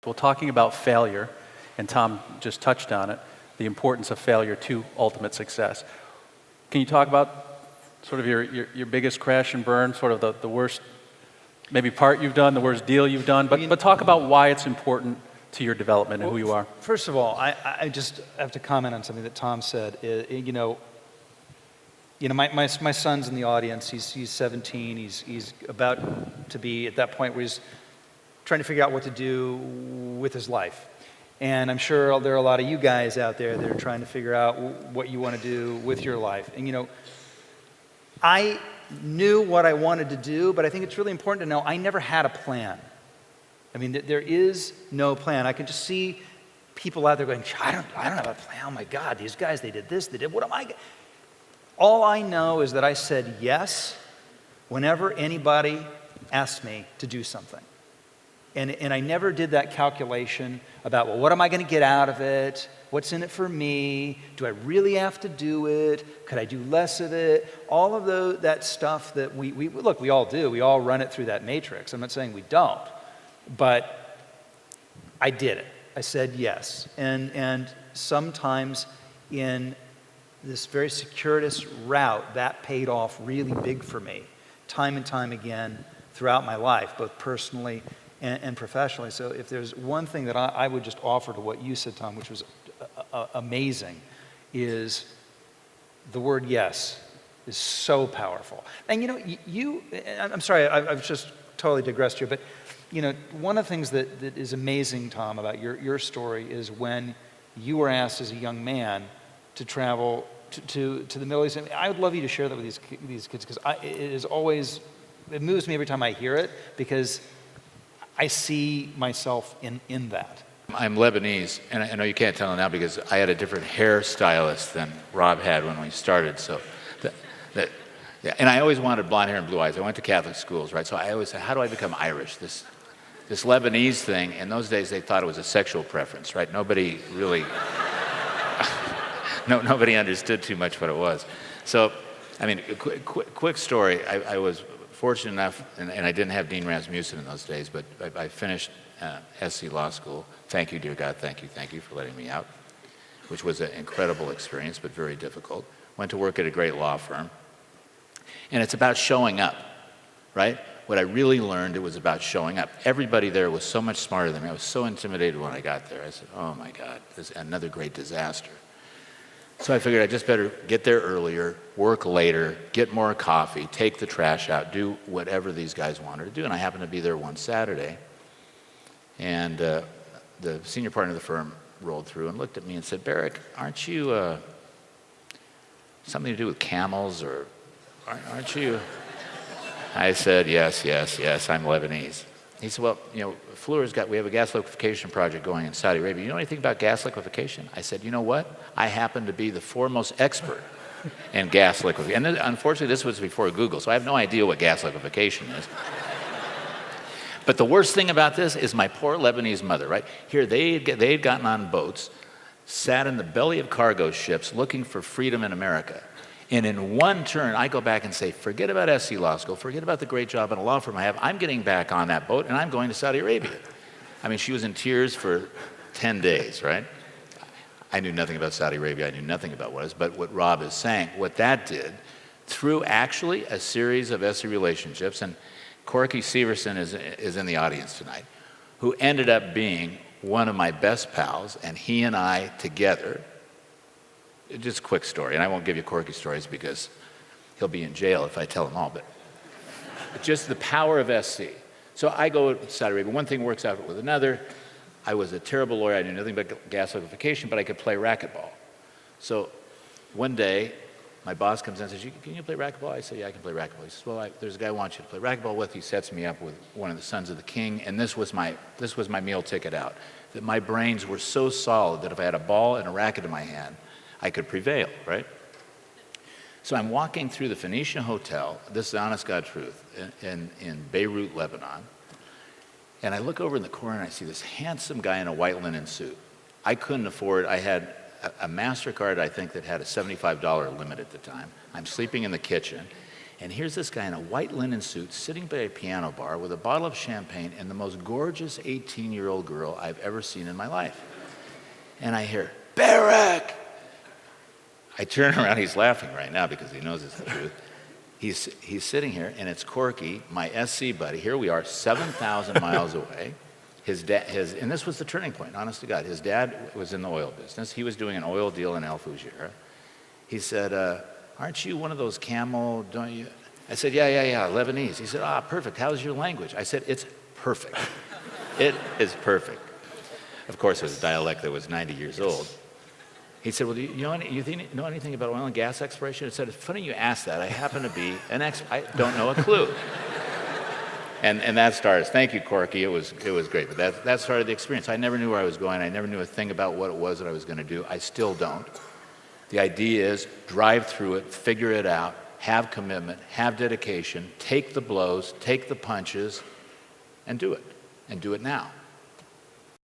Well, talking about failure, and Tom just touched on it, the importance of failure to ultimate success. Can you talk about sort of your biggest crash and burn, sort of the worst maybe part you've done, the worst deal you've done, but talk about why it's important to your development and who you are. First of all, I just have to comment on something that Tom said. My son's in the audience. He's 17. He's about to be at that point where he's trying to figure out what to do with his life. And I'm sure there are a lot of you guys out there that are trying to figure out what you want to do with your life. And I knew what I wanted to do, but I think it's really important to know I never had a plan. I mean, there is no plan. I can just see people out there going, I don't have a plan. Oh my God, these guys, they did this, they did, what am I? All I know is that I said yes whenever anybody asked me to do something. And I never did that calculation about, well, what am I going to get out of it? What's in it for me? Do I really have to do it? Could I do less of it? All of that stuff that we all do. We all run it through that matrix. I'm not saying we don't, but I did it. I said yes. And sometimes in this very circuitous route, that paid off really big for me, time and time again throughout my life, both personally and professionally. So if there's one thing that I would just offer to what you said, Tom, which was amazing, is the word yes is so powerful. And I'm sorry, I've just totally digressed here, but one of the things that is amazing, Tom, about your story is when you were asked as a young man to travel to the Middle East. I would love you to share that with these kids, because it moves me every time I hear it, because I see myself in that. I'm Lebanese, and I know you can't tell now because I had a different hairstylist than Rob had when we started. So, and I always wanted blonde hair and blue eyes. I went to Catholic schools, right? So I always said, how do I become Irish? This Lebanese thing. In those days, they thought it was a sexual preference, right? Nobody really, nobody understood too much what it was. So, I mean, quick story. I was fortunate enough, and I didn't have Dean Rasmussen in those days, but I finished SC Law School. Thank you, dear God, thank you for letting me out, which was an incredible experience, but very difficult. Went to work at a great law firm. And it's about showing up, right? What I really learned, it was about showing up. Everybody there was so much smarter than me. I was so intimidated when I got there. I said, oh my God, this is another great disaster. So I figured I just better get there earlier, work later, get more coffee, take the trash out, do whatever these guys wanted to do. And I happened to be there one Saturday. And the senior partner of the firm rolled through and looked at me and said, Barrack, aren't you something to do with camels, or aren't you? I said, yes, I'm Lebanese. He said, well, we have a gas liquefaction project going in Saudi Arabia. You know anything about gas liquefaction? I said, you know what? I happen to be the foremost expert in gas liquefaction. And unfortunately, this was before Google, so I have no idea what gas liquefaction is. But the worst thing about this is my poor Lebanese mother, right? Here, they had gotten on boats, sat in the belly of cargo ships looking for freedom in America. And in one turn, I go back and say, forget about SC Law School, forget about the great job in a law firm I have. I'm getting back on that boat, and I'm going to Saudi Arabia. I mean, she was in tears for 10 days, right? I knew nothing about Saudi Arabia. I knew nothing about what it is. But what Rob is saying, what that did, through actually a series of SC relationships, and Corky Severson is in the audience tonight, who ended up being one of my best pals, and he and I together, just a quick story, and I won't give you Corky stories because he'll be in jail if I tell them all, but just the power of SC. So I go to Saudi Arabia. One thing works out with another. I was a terrible lawyer. I knew nothing about gas liquefaction, but I could play racquetball. So one day, my boss comes in and says, can you play racquetball? I say, yeah, I can play racquetball. He says, well, there's a guy I want you to play racquetball with. He sets me up with one of the sons of the king, and this was my meal ticket out, that my brains were so solid that if I had a ball and a racket in my hand, I could prevail, right? So I'm walking through the Phoenician Hotel, this is honest God truth, in Beirut, Lebanon, and I look over in the corner and I see this handsome guy in a white linen suit. I couldn't afford, I had a MasterCard, I think, that had a $75 limit at the time. I'm sleeping in the kitchen, And here's this guy in a white linen suit sitting by a piano bar with a bottle of champagne and the most gorgeous 18-year-old girl I've ever seen in my life. And I hear, Barrack! I turn around, he's laughing right now because he knows it's the truth. He's sitting here, and it's Corky, my SC buddy. Here we are, 7,000 miles away. And this was the turning point, honest to God. His dad was in the oil business. He was doing an oil deal in El Fujairah. He said, aren't you one of those camel, don't you? I said, yeah, Lebanese. He said, perfect. How's your language? I said, it's perfect. It is perfect. Of course, it was a dialect that was 90 years old. He said, well, do you know anything about oil and gas exploration? I said, it's funny you asked that. I happen to be an expert. I don't know a clue. And that started. Thank you, Corky. It was great. But that started the experience. I never knew where I was going. I never knew a thing about what it was that I was going to do. I still don't. The idea is drive through it, figure it out, have commitment, have dedication, take the blows, take the punches, and do it. And do it now.